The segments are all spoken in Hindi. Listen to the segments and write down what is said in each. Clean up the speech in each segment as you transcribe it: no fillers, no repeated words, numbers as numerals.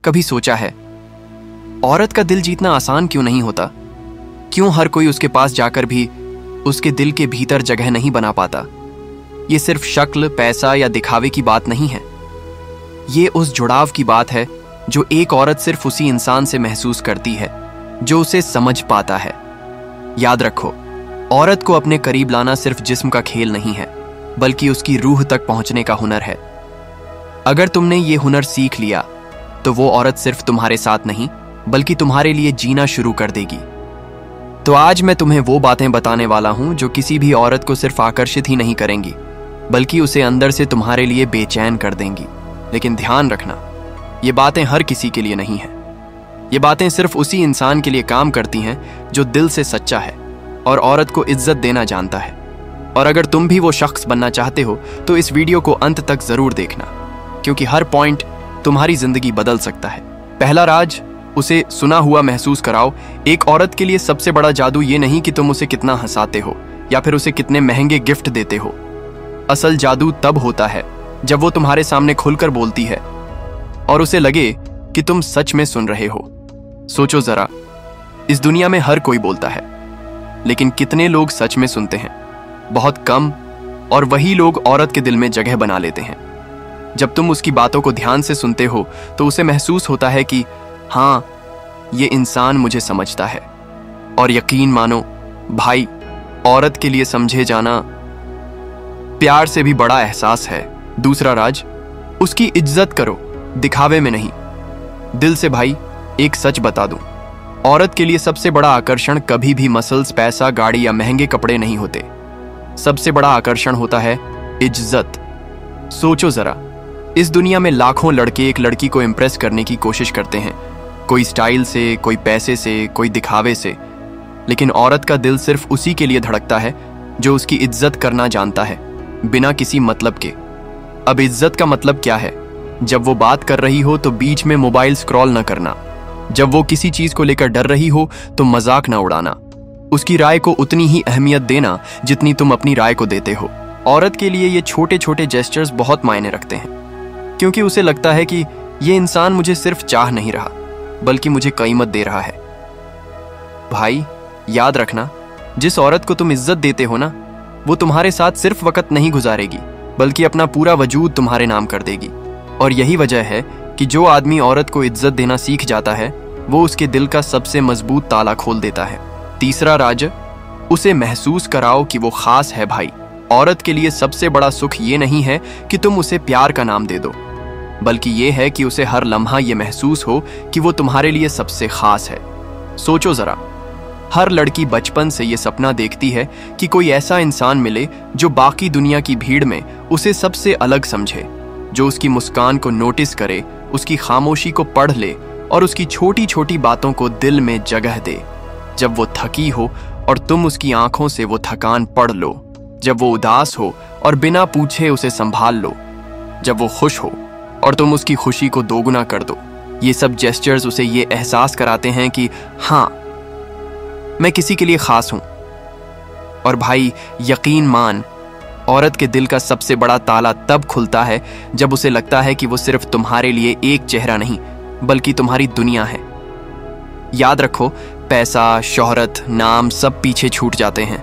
कभी सोचा है औरत का दिल जीतना आसान क्यों नहीं होता? क्यों हर कोई उसके पास जाकर भी उसके दिल के भीतर जगह नहीं बना पाता? ये सिर्फ शक्ल, पैसा या दिखावे की बात नहीं है। ये उस जुड़ाव की बात है जो एक औरत सिर्फ उसी इंसान से महसूस करती है जो उसे समझ पाता है। याद रखो, औरत को अपने करीब लाना सिर्फ जिस्म का खेल नहीं है, बल्कि उसकी रूह तक पहुंचने का हुनर है। अगर तुमने ये हुनर सीख लिया तो वो औरत सिर्फ तुम्हारे साथ नहीं, बल्कि तुम्हारे लिए जीना शुरू कर देगी। तो आज मैं तुम्हें वो बातें बताने वाला हूं जो किसी भी औरत को सिर्फ आकर्षित ही नहीं करेंगी, बल्कि उसे अंदर से तुम्हारे लिए बेचैन कर देंगी। लेकिन ध्यान रखना, ये बातें हर किसी के लिए नहीं है। ये बातें सिर्फ उसी इंसान के लिए काम करती हैं जो दिल से सच्चा है और औरत को इज्जत देना जानता है। और अगर तुम भी वो शख्स बनना चाहते हो तो इस वीडियो को अंत तक जरूर देखना, क्योंकि हर पॉइंट तुम्हारी जिंदगी बदल सकता है। पहला राज, उसे सुना हुआ महसूस कराओ। एक औरत के लिए सबसे बड़ा जादू ये नहीं कि तुम उसे कितना हंसाते हो या फिर उसे कितने महंगे गिफ्ट देते हो। असल जादू तब होता है जब वो तुम्हारे सामने खुलकर बोलती है और उसे लगे कि तुम सच में सुन रहे हो। सोचो जरा, इस दुनिया में हर कोई बोलता है, लेकिन कितने लोग सच में सुनते हैं? बहुत कम। और वही लोग औरत के दिल में जगह बना लेते हैं। जब तुम उसकी बातों को ध्यान से सुनते हो तो उसे महसूस होता है कि हाँ, ये इंसान मुझे समझता है। और यकीन मानो भाई, औरत के लिए समझे जाना प्यार से भी बड़ा एहसास है। दूसरा राज, उसकी इज्जत करो, दिखावे में नहीं, दिल से। भाई, एक सच बता दूं, औरत के लिए सबसे बड़ा आकर्षण कभी भी मसल्स, पैसा, गाड़ी या महंगे कपड़े नहीं होते। सबसे बड़ा आकर्षण होता है इज्जत। सोचो जरा, इस दुनिया में लाखों लड़के एक लड़की को इम्प्रेस करने की कोशिश करते हैं, कोई स्टाइल से, कोई पैसे से, कोई दिखावे से। लेकिन औरत का दिल सिर्फ उसी के लिए धड़कता है जो उसकी इज्जत करना जानता है, बिना किसी मतलब के। अब इज्जत का मतलब क्या है? जब वो बात कर रही हो तो बीच में मोबाइल स्क्रॉल न करना। जब वो किसी चीज को लेकर डर रही हो तो मजाक न उड़ाना। उसकी राय को उतनी ही अहमियत देना जितनी तुम अपनी राय को देते हो। औरत के लिए ये छोटे छोटे जेस्चर्स बहुत मायने रखते हैं, क्योंकि उसे लगता है कि ये इंसान मुझे सिर्फ चाह नहीं रहा, बल्कि मुझे कीमत दे रहा है। भाई, याद रखना, जिस औरत को तुम इज्जत देते हो ना, वो तुम्हारे साथ सिर्फ वक्त नहीं गुजारेगी, बल्कि अपना पूरा वजूद तुम्हारे नाम कर देगी। और यही वजह है कि जो आदमी औरत को इज्जत देना सीख जाता है, वो उसके दिल का सबसे मजबूत ताला खोल देता है। तीसरा राज, उसे महसूस कराओ कि वो खास है। भाई, औरत के लिए सबसे बड़ा सुख ये नहीं है कि तुम उसे प्यार का नाम दे दो, बल्कि ये है कि उसे हर लम्हा ये महसूस हो कि वो तुम्हारे लिए सबसे खास है। सोचो जरा, हर लड़की बचपन से ये सपना देखती है कि कोई ऐसा इंसान मिले जो बाकी दुनिया की भीड़ में उसे सबसे अलग समझे, जो उसकी मुस्कान को नोटिस करे, उसकी खामोशी को पढ़ ले और उसकी छोटी छोटी बातों को दिल में जगह दे। जब वो थकी हो और तुम उसकी आंखों से वो थकान पढ़ लो। जब वो उदास हो और बिना पूछे उसे संभाल लो। जब वो खुश हो और तुम उसकी खुशी को दोगुना कर दो। ये सब जेस्चर्स उसे ये एहसास कराते हैं कि हाँ, मैं किसी के लिए खास हूं। और भाई, यकीन मान, औरत के दिल का सबसे बड़ा ताला तब खुलता है जब उसे लगता है कि वो सिर्फ तुम्हारे लिए एक चेहरा नहीं, बल्कि तुम्हारी दुनिया है। याद रखो, पैसा, शोहरत, नाम सब पीछे छूट जाते हैं,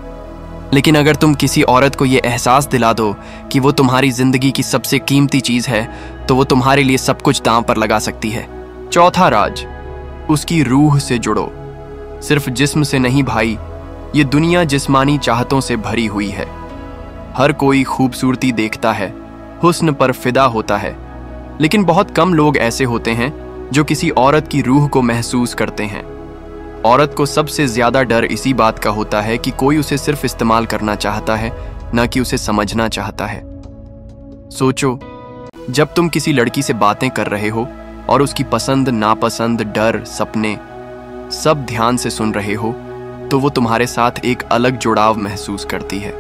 लेकिन अगर तुम किसी औरत को ये एहसास दिला दो कि वो तुम्हारी जिंदगी की सबसे कीमती चीज है, तो वो तुम्हारे लिए सब कुछ दांव पर लगा सकती है। चौथा राज, उसकी रूह से जुड़ो, सिर्फ जिस्म से नहीं। भाई, ये दुनिया जिस्मानी चाहतों से भरी हुई है। हर कोई खूबसूरती देखता है, हुस्न पर फिदा होता है, लेकिन बहुत कम लोग ऐसे होते हैं जो किसी औरत की रूह को महसूस करते हैं। औरत को सबसे ज्यादा डर इसी बात का होता है कि कोई उसे सिर्फ इस्तेमाल करना चाहता है, ना कि उसे समझना चाहता है। सोचो, जब तुम किसी लड़की से बातें कर रहे हो और उसकी पसंद, नापसंद, डर, सपने सब ध्यान से सुन रहे हो, तो वो तुम्हारे साथ एक अलग जुड़ाव महसूस करती है,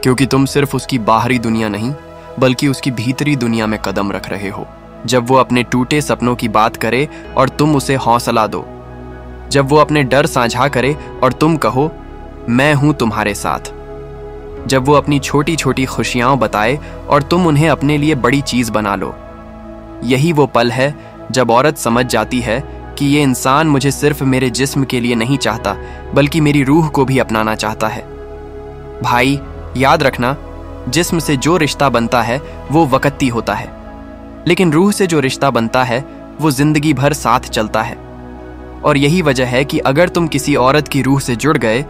क्योंकि तुम सिर्फ उसकी बाहरी दुनिया नहीं, बल्कि उसकी भीतरी दुनिया में कदम रख रहे हो। जब वो अपने टूटे सपनों की बात करे और तुम उसे हौसला दो, जब वो अपने डर साझा करे और तुम कहो मैं हूं तुम्हारे साथ, जब वो अपनी छोटी छोटी खुशियां बताए और तुम उन्हें अपने लिए बड़ी चीज बना लो, यही वो पल है जब औरत समझ जाती है कि ये इंसान मुझे सिर्फ मेरे जिस्म के लिए नहीं चाहता बल्कि मेरी रूह को भी अपनाना चाहता है। भाई याद रखना, जिस्म से जो रिश्ता बनता है वो वक्ती होता है, लेकिन रूह से जो रिश्ता बनता है वो जिंदगी भर साथ चलता है। और यही वजह है कि अगर तुम किसी औरत की रूह से जुड़ गए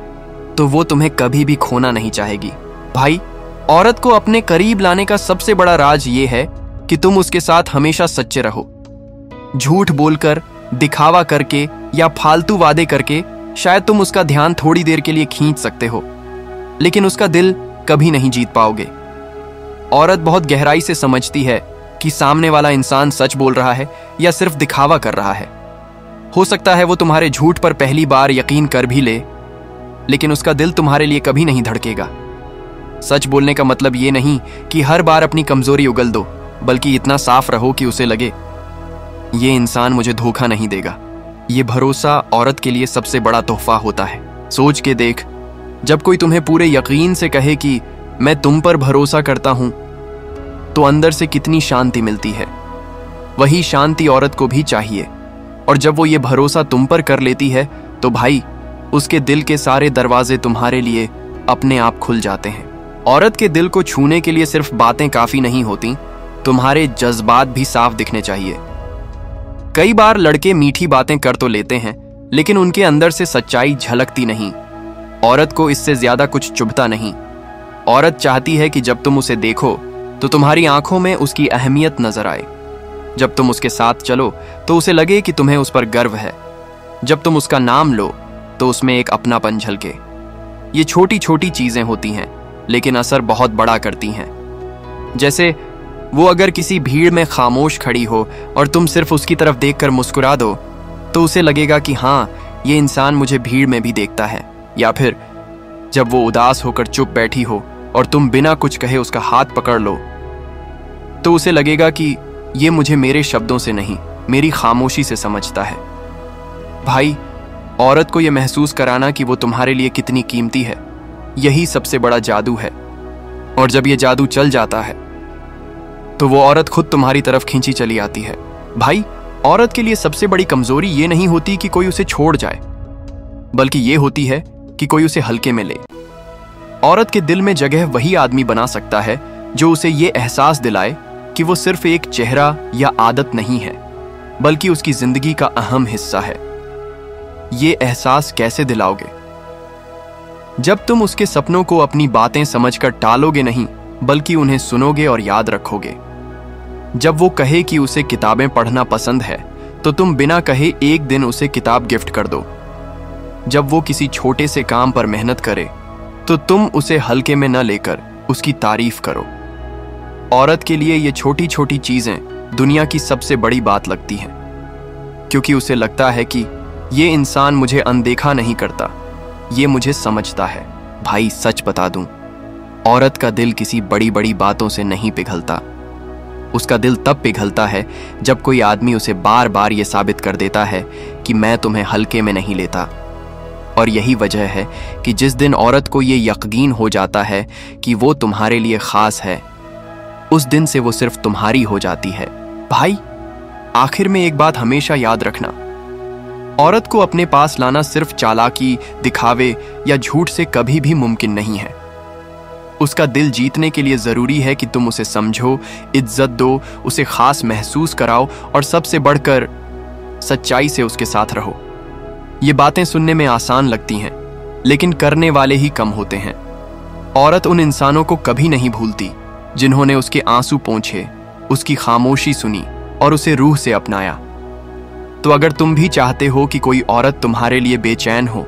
तो वो तुम्हें कभी भी खोना नहीं चाहेगी। भाई, औरत को अपने करीब लाने का सबसे बड़ा राज ये है कि तुम उसके साथ हमेशा सच्चे रहो। झूठ बोलकर, दिखावा करके या फालतू वादे करके शायद तुम उसका ध्यान थोड़ी देर के लिए खींच सकते हो, लेकिन उसका दिल कभी नहीं जीत पाओगे। औरत बहुत गहराई से समझती है कि सामने वाला इंसान सच बोल रहा है या सिर्फ दिखावा कर रहा है। हो सकता है वो तुम्हारे झूठ पर पहली बार यकीन कर भी ले, लेकिन उसका दिल तुम्हारे लिए कभी नहीं धड़केगा। सच बोलने का मतलब ये नहीं कि हर बार अपनी कमजोरी उगल दो, बल्कि इतना साफ रहो कि उसे लगे ये इंसान मुझे धोखा नहीं देगा। ये भरोसा औरत के लिए सबसे बड़ा तोहफा होता है। सोच के देख, जब कोई तुम्हें पूरे यकीन से कहे कि मैं तुम पर भरोसा करता हूं, तो अंदर से कितनी शांति मिलती है। वही शांति औरत को भी चाहिए, और जब वो ये भरोसा तुम पर कर लेती है तो भाई, उसके दिल के सारे दरवाजे तुम्हारे लिए अपने आप खुल जाते हैं। औरत के दिल को छूने के लिए सिर्फ बातें काफी नहीं होती, तुम्हारे जज्बात भी साफ दिखने चाहिए। कई बार लड़के मीठी बातें कर तो लेते हैं, लेकिन उनके अंदर से सच्चाई झलकती नहीं। औरत को इससे ज्यादा कुछ चुभता नहीं। औरत चाहती है कि जब तुम उसे देखो तो तुम्हारी आंखों में उसकी अहमियत नजर आए। जब तुम उसके साथ चलो तो उसे लगे कि तुम्हें उस पर गर्व है। जब तुम उसका नाम लो तो उसमें एक अपनापन झलके। ये छोटी छोटी चीजें होती हैं, लेकिन असर बहुत बड़ा करती हैं। जैसे वो अगर किसी भीड़ में खामोश खड़ी हो और तुम सिर्फ उसकी तरफ देखकर मुस्कुरा दो, तो उसे लगेगा कि हाँ, ये इंसान मुझे भीड़ में भी देखता है। या फिर जब वो उदास होकर चुप बैठी हो और तुम बिना कुछ कहे उसका हाथ पकड़ लो, तो उसे लगेगा कि ये मुझे मेरे शब्दों से नहीं, मेरी खामोशी से समझता है। भाई, औरत को यह महसूस कराना कि वो तुम्हारे लिए कितनी कीमती है, यही सबसे बड़ा जादू है। और जब ये जादू चल जाता है तो वो औरत खुद तुम्हारी तरफ खींची चली आती है। भाई, औरत के लिए सबसे बड़ी कमजोरी ये नहीं होती कि कोई उसे छोड़ जाए, बल्कि ये होती है कि कोई उसे हल्के में ले। औरत के दिल में जगह वही आदमी बना सकता है जो उसे ये एहसास दिलाए कि वो सिर्फ एक चेहरा या आदत नहीं है, बल्कि उसकी जिंदगी का अहम हिस्सा है। ये एहसास कैसे दिलाओगे? जब तुम उसके सपनों को अपनी बातें समझकर टालोगे नहीं, बल्कि उन्हें सुनोगे और याद रखोगे। जब वो कहे कि उसे किताबें पढ़ना पसंद है, तो तुम बिना कहे एक दिन उसे किताब गिफ्ट कर दो। जब वो किसी छोटे से काम पर मेहनत करे, तो तुम उसे हल्के में न लेकर उसकी तारीफ करो। औरत के लिए ये छोटी छोटी चीजें दुनिया की सबसे बड़ी बात लगती हैं, क्योंकि उसे लगता है कि ये इंसान मुझे अनदेखा नहीं करता, ये मुझे समझता है। भाई, सच बता दूं, औरत का दिल किसी बड़ी बड़ी बातों से नहीं पिघलता। उसका दिल तब पिघलता है जब कोई आदमी उसे बार बार ये साबित कर देता है कि मैं तुम्हें हल्के में नहीं लेता। और यही वजह है कि जिस दिन औरत को ये यकीन हो जाता है कि वो तुम्हारे लिए खास है, उस दिन से वो सिर्फ तुम्हारी हो जाती है। भाई, आखिर में एक बात हमेशा याद रखना, औरत को अपने पास लाना सिर्फ चालाकी, दिखावे या झूठ से कभी भी मुमकिन नहीं है। उसका दिल जीतने के लिए जरूरी है कि तुम उसे समझो, इज्जत दो, उसे खास महसूस कराओ और सबसे बढ़कर सच्चाई से उसके साथ रहो। ये बातें सुनने में आसान लगती हैं, लेकिन करने वाले ही कम होते हैं। औरत उन इंसानों को कभी नहीं भूलती जिन्होंने उसके आंसू पोंछे, उसकी खामोशी सुनी और उसे रूह से अपनाया। तो अगर तुम भी चाहते हो कि कोई औरत तुम्हारे लिए बेचैन हो,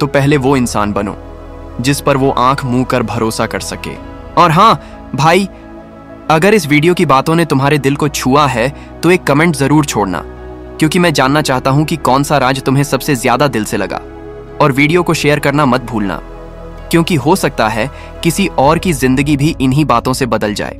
तो पहले वो इंसान बनो जिस पर वो आंख मूंद कर भरोसा कर सके। और हाँ भाई, अगर इस वीडियो की बातों ने तुम्हारे दिल को छुआ है तो एक कमेंट जरूर छोड़ना, क्योंकि मैं जानना चाहता हूं कि कौन सा राज तुम्हें सबसे ज्यादा दिल से लगा। और वीडियो को शेयर करना मत भूलना, क्योंकि हो सकता है किसी और की जिंदगी भी इन्हीं बातों से बदल जाए।